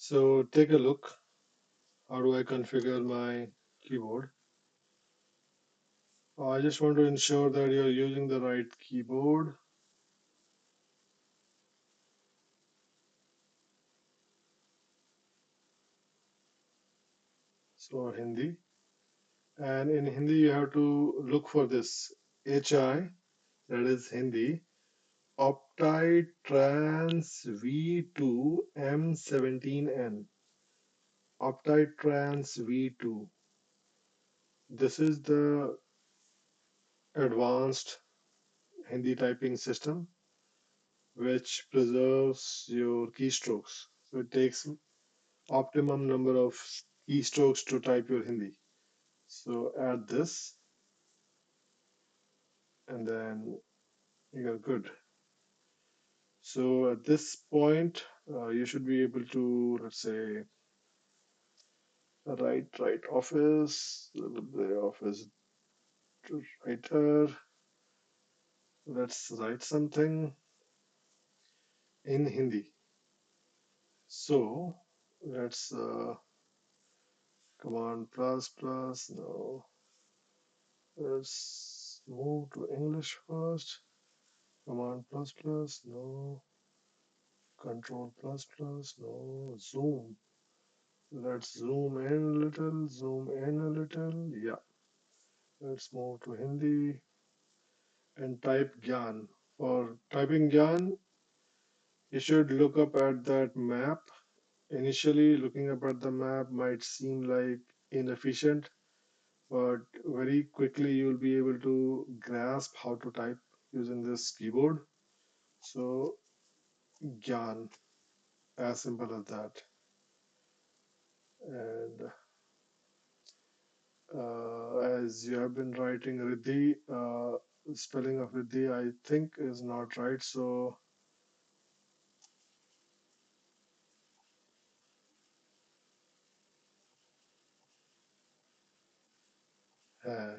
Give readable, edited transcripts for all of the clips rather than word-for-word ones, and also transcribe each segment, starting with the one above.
So take a look. How do I configure my keyboard? I just want to ensure that you're using the right keyboard. So Hindi. And in Hindi, you have to look for this HI, that is Hindi, OptiTransv2 m17n. OptiTransv2. This is the advanced Hindi typing system which preserves your keystrokes. So it takes optimum number of keystrokes to type your Hindi. So add this and then you're good. So at this point, you should be able to, let's say, write office, the office writer. Let's write something in Hindi. So let's command plus plus. No, let's move to English first. Command plus plus. No. Control plus plus. No. Zoom. Let's zoom in a little. Zoom in a little. Yeah. Let's move to Hindi and type Gyan. For typing Gyan, you should look up at that map. Initially, looking up at the map might seem like inefficient, but very quickly you'll be able to grasp how to type using this keyboard. So, Gyan, as simple as that. And as you have been writing Riddhi, spelling of Riddhi I think is not right. So, uh,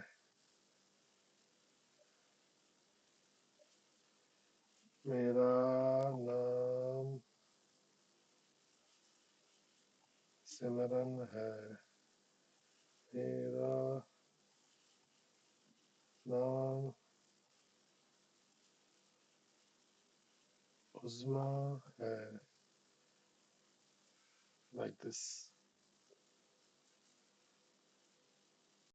मेरा नाम सिमरन है मेरा नाम उज़्मा है like this.